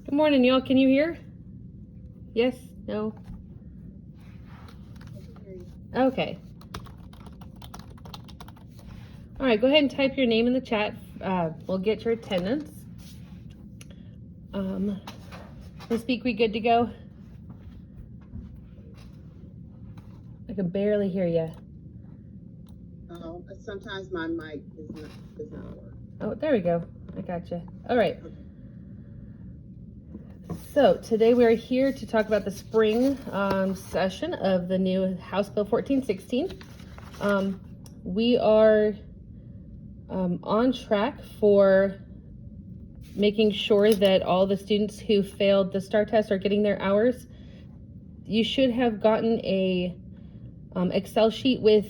Good morning, y'all. Can you hear? Yes? No? Okay. All right, go ahead and type your name in the chat. We'll get your attendance. Miss Beak, we good to go? I can barely hear you. Oh, sometimes my mic does not work. Oh, there we go. I got you. All right. So today we're here to talk about the spring session of the new House Bill 1416. We are on track for making sure that all the students who failed the STAR test are getting their hours. You should have gotten a Excel sheet with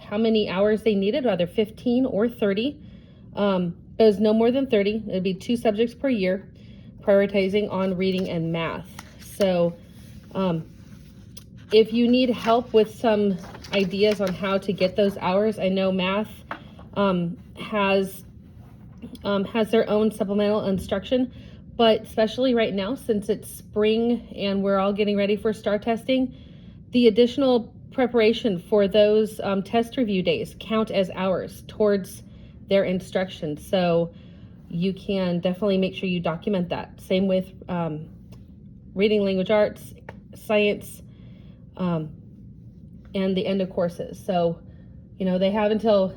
how many hours they needed, whether 15 or 30. It was no more than 30. It'd be 2 subjects per year, prioritizing on reading and math. So if you need help with some ideas on how to get those hours, I know math has their own supplemental instruction, but especially right now, since it's spring and we're all getting ready for STAR testing, the additional preparation for those test review days count as hours towards their instruction. So you can definitely make sure you document that. Same with reading, language arts, science, and the end of courses. So, you know, they have until,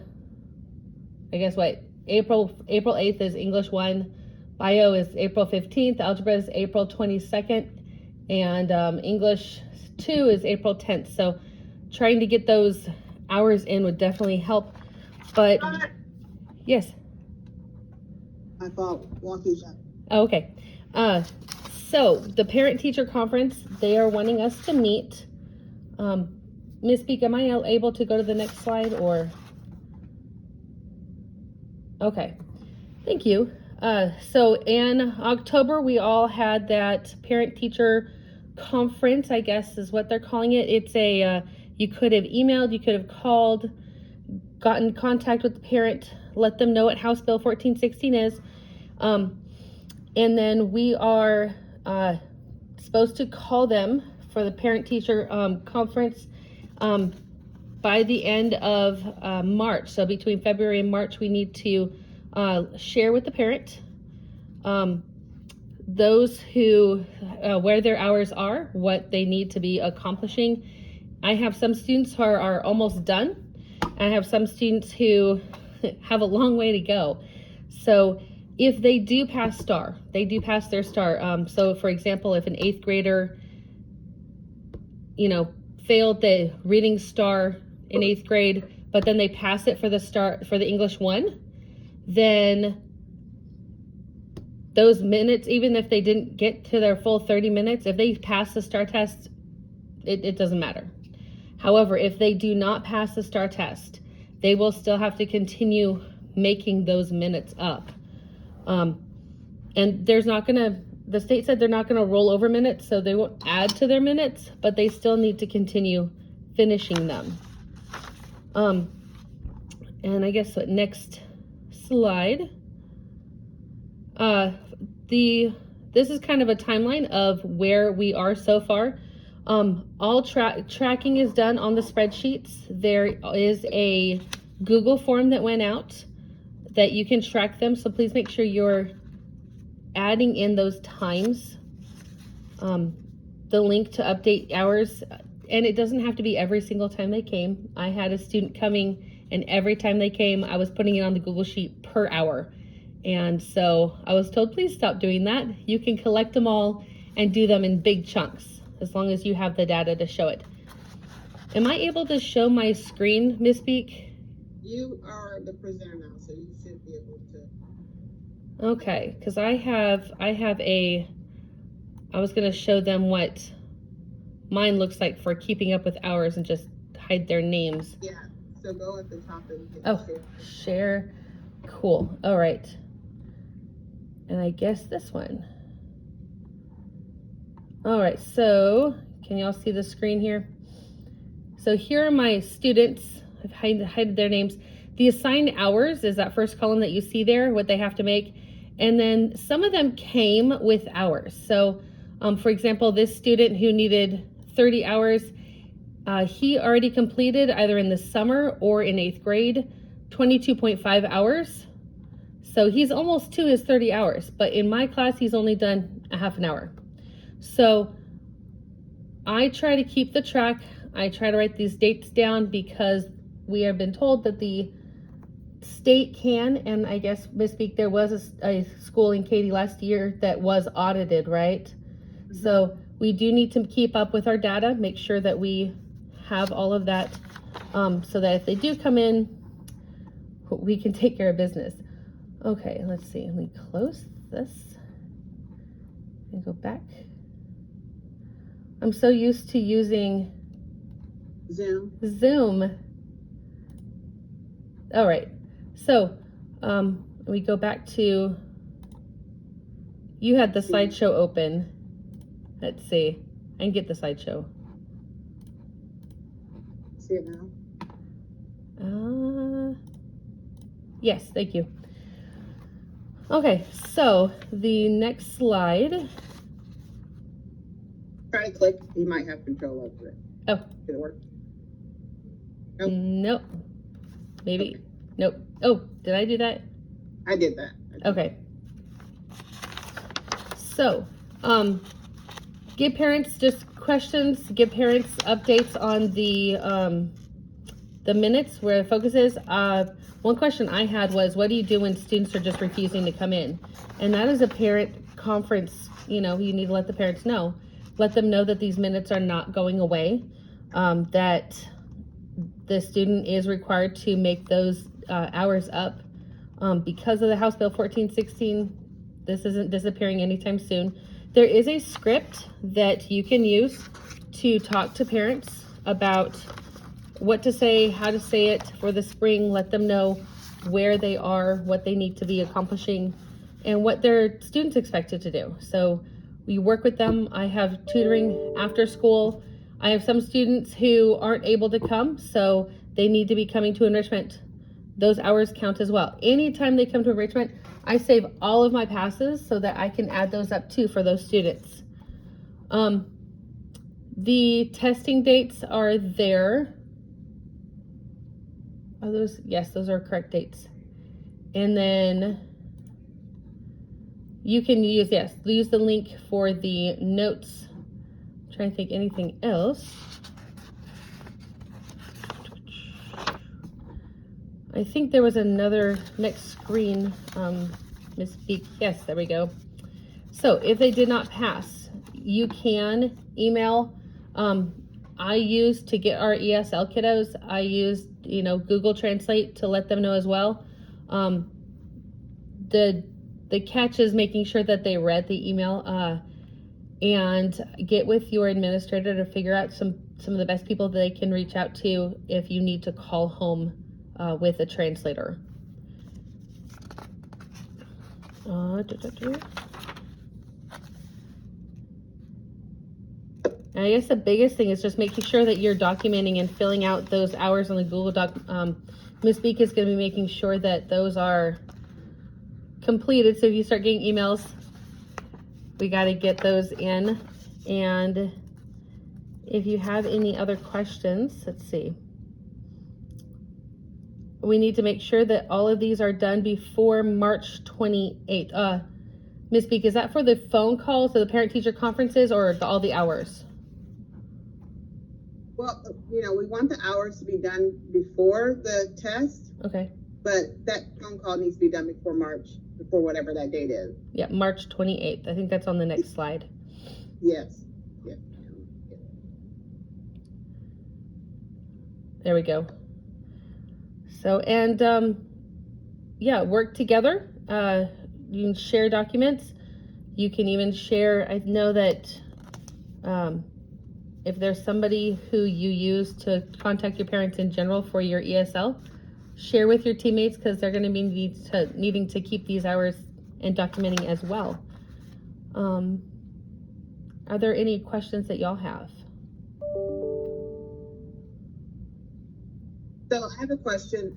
I guess what, April 8th is English 1, Bio is April 15th, Algebra is April 22nd, and English 2 is April 10th. So trying to get those hours in would definitely help. But yes. I thought walkie's up. Oh, okay. So the parent-teacher conference, they are wanting us to meet. Ms. Beak, am I able to go to the next slide or? Okay, thank you. So in October, we all had that parent-teacher conference, I guess is what they're calling it. It's a, you could have emailed, you could have called, gotten in contact with the parent, let them know what House Bill 1416 is. And then we are supposed to call them for the parent-teacher conference by the end of March. So between February and March, we need to share with the parent those who, where their hours are, what they need to be accomplishing. I have some students who are almost done. I have some students who have a long way to go. So if they do pass STAR, they do pass their STAR. So for example, if an 8th grader, you know, failed the reading STAR in 8th grade, but then they pass it for the STAR for the English 1, then those minutes, even if they didn't get to their full 30 minutes, if they pass the STAR test, it doesn't matter. However, if they do not pass the STAR test, they will still have to continue making those minutes up. And there's not gonna, the state said they're not gonna roll over minutes, so they won't add to their minutes, but they still need to continue finishing them. And I guess what, next slide. This is kind of a timeline of where we are so far. All tracking is done on the spreadsheets. There is a Google form that went out that you can track them, so please make sure you're adding in those times. The link to update hours, and it doesn't have to be every single time they came. I had a student coming, and every time they came, I was putting it on the Google Sheet per hour. And so I was told, please stop doing that. You can collect them all and do them in big chunks, as long as you have the data to show it. Am I able to show my screen, Miss Beak? You are the presenter now, so you should be able to. Okay, because I was gonna show them what mine looks like for keeping up with hours and just hide their names. Yeah, so go at the top and hit share. Cool, all right. And I guess this one. All right, so can y'all see the screen here? So here are my students. I've hidden their names. The assigned hours is that first column that you see there, what they have to make. And then some of them came with hours. So, for example, this student who needed 30 hours, he already completed either in the summer or in 8th grade, 22.5 hours. So he's almost to his 30 hours, but in my class, he's only done a half an hour. So I try to keep the track. I try to write these dates down because we have been told that the state can, and I guess, Ms. Beek, there was a school in Katy last year that was audited, right? Mm-hmm. So we do need to keep up with our data, make sure that we have all of that, so that if they do come in, we can take care of business. Okay, let's see, let me close this and go back. I'm so used to using Zoom. All right, so we go back to, you had the slideshow open. Let's see, I can get the slideshow. See it now? Yes, thank you. Okay, so the next slide. Try to click, you might have control over it. Oh. Did it work? Nope. Nope. Maybe. Okay. Nope. Oh, did I do that? I did that. Okay. So, give parents just questions, give parents updates on the minutes where the focus is. One question I had was, what do you do when students are just refusing to come in? And that is a parent conference, you need to let the parents know. Let them know that these minutes are not going away, that the student is required to make those hours up. Because of the House Bill 1416, this isn't disappearing anytime soon. There is a script that you can use to talk to parents about what to say, how to say it for the spring. Let them know where they are, what they need to be accomplishing, and what their students expected to do. So we work with them. I have tutoring after school. I have some students who aren't able to come, so they need to be coming to enrichment. Those hours count as well. Anytime they come to enrichment, I save all of my passes so that I can add those up too for those students. The testing dates are there. Are those? Yes, those are correct dates. And then you can use the link for the notes. I'm trying to think anything else. I think there was another next screen, Ms. Beek. Yes, there we go. So if they did not pass, you can email. I use to get our ESL kiddos, I use, Google Translate to let them know as well. The catch is making sure that they read the email, and get with your administrator to figure out some of the best people that they can reach out to if you need to call home with a translator. And I guess the biggest thing is just making sure that you're documenting and filling out those hours on the Google Doc. Ms. Beek is going to be making sure that those are completed. So if you start getting emails, we got to get those in. And if you have any other questions, let's see. We need to make sure that all of these are done before March 28th. Ms. Beek, is that for the phone calls, or the parent-teacher conferences, or all the hours? Well, we want the hours to be done before the test. Okay. But that phone call needs to be done before whatever that date is. Yeah, March 28th. I think that's on the next slide. Yes. Yeah. There we go. So, and work together. You can share documents. You can even share, I know that if there's somebody who you use to contact your parents in general for your ESL, share with your teammates, because they're going to be needing to keep these hours and documenting as well. Are there any questions that y'all have? So I have a question.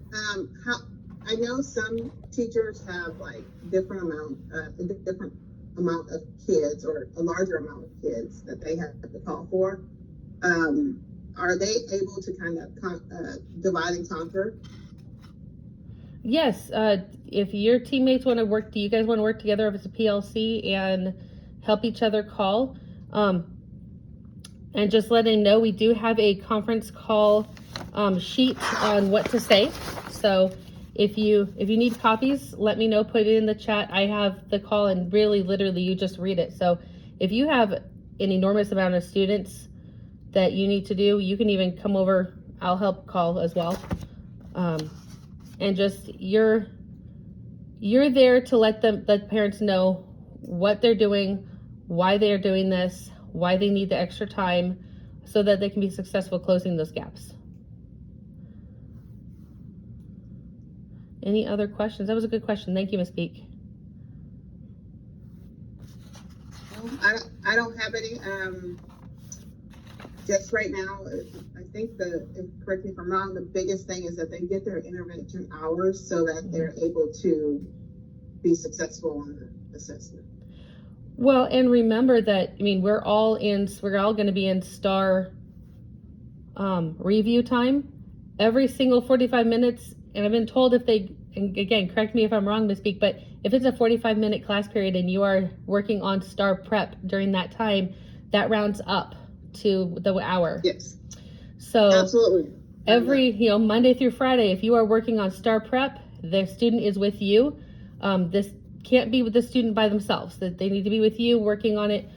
I know some teachers have like a different amount of kids or a larger amount of kids that they have to call for. Are they able to kind of divide and conquer? Yes, if your teammates want to work, do you guys want to work together if it's a PLC and help each other call? And just letting know we do have a conference call sheet on what to say. So if you need copies, let me know, put it in the chat. I have the call and really literally you just read it. So if you have an enormous amount of students that you need to do, you can even come over, I'll help call as well. And just you're there to let the parents know what they're doing, why they're doing this, why they need the extra time, so that they can be successful closing those gaps. Any other questions? That was a good question. Thank you, Ms. Beek. I don't have any. Just right now, I think correct me if I'm wrong, the biggest thing is that they get their intervention hours so that they're able to be successful on the assessment. Well, and remember that, I mean, we're all going to be in STAR review time every single 45 minutes. And I've been told and again, correct me if I'm wrong, Ms. Beek, but if it's a 45-minute class period and you are working on STAR prep during that time, that rounds up to the hour. Yes. So absolutely. Every, Monday through Friday, if you are working on STAR prep, the student is with you. This can't be with the student by themselves, that they need to be with you working on it.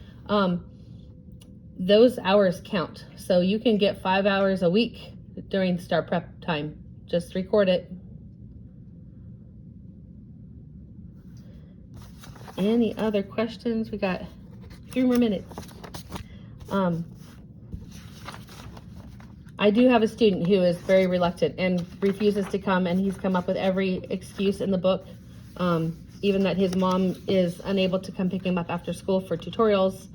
Those hours count. So you can get 5 hours a week during STAR prep time. Just record it. Any other questions? We got 3 more minutes. I do have a student who is very reluctant and refuses to come, and he's come up with every excuse in the book, even that his mom is unable to come pick him up after school for tutorials.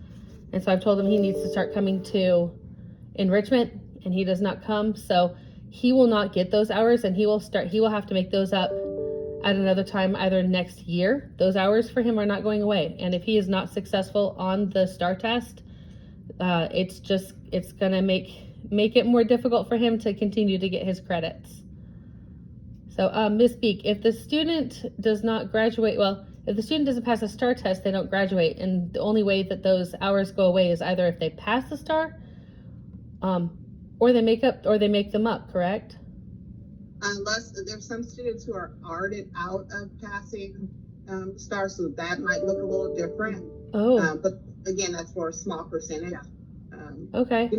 And so I've told him he needs to start coming to enrichment, and he does not come. So he will not get those hours, and he will have to make those up at another time, either next year. Those hours for him are not going away. And if he is not successful on the STAR test, it's gonna make it more difficult for him to continue to get his credits. So Ms. Beek, if the student does not graduate, if the student doesn't pass a STAR test, they don't graduate, and the only way that those hours go away is either if they pass the STAR, or they make them up, correct? Unless there's some students who are arted out of passing STAR, so that might look a little different. Oh. But again, that's for a small percentage. Okay.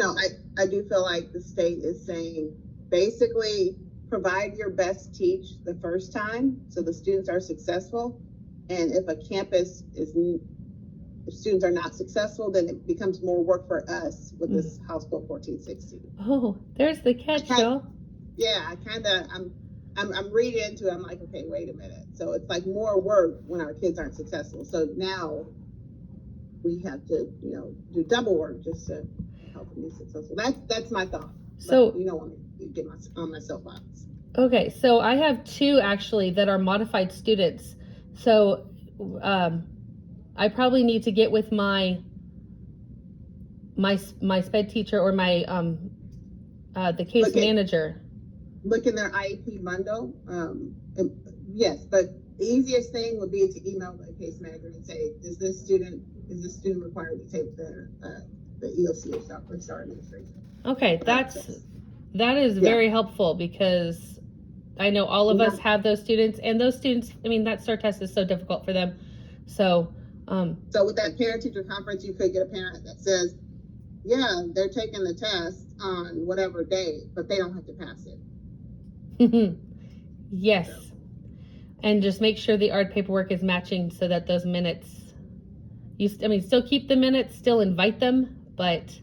I do feel like the state is saying basically provide your best teach the first time so the students are successful. And if a campus if students are not successful, then it becomes more work for us with this House Bill 1416. Oh, there's the catch, y'all. Yeah, I'm reading into it. I'm like, okay, wait a minute. So it's like more work when our kids aren't successful. So now we have to, do double work just to help them be successful. That's my thought. So but you don't want to get on my soapbox. Okay, so I have 2 actually that are modified students. So I probably need to get with my sped teacher or my the case manager. Look in their IEP bundle. Yes, but the easiest thing would be to email the case manager and say, is this student required to take the EOC or STAR administration? Okay, that is very helpful, because I know all of us have those students, and those students, that STAR test is so difficult for them. So with that parent-teacher conference, you could get a parent that says, yeah, they're taking the test on whatever day, but they don't have to pass it. Yes. And just make sure the ARD paperwork is matching so that those minutes, still keep the minutes, still invite them, but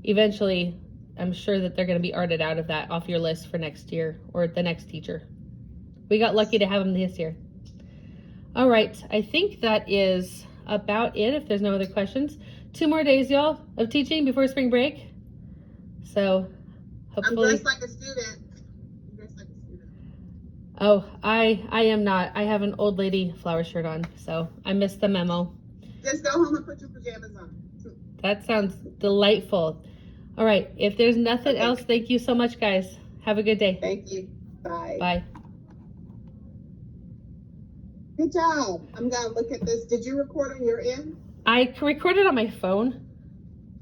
eventually I'm sure that they're going to be ARDed out of that off your list for next year or the next teacher. We got lucky to have them this year. All right. I think that is about it. If there's no other questions, 2 more days, y'all, of teaching before spring break. So hopefully. I'm dressed like a student. Oh, I am not. I have an old lady flower shirt on, so I missed the memo. Just go home and put your pajamas on. That sounds delightful. All right, if there's nothing Okay. else, thank you so much, guys. Have a good day. Thank you. Bye. Bye. Good job. I'm gonna look at this. Did you record on your end? I recorded on my phone.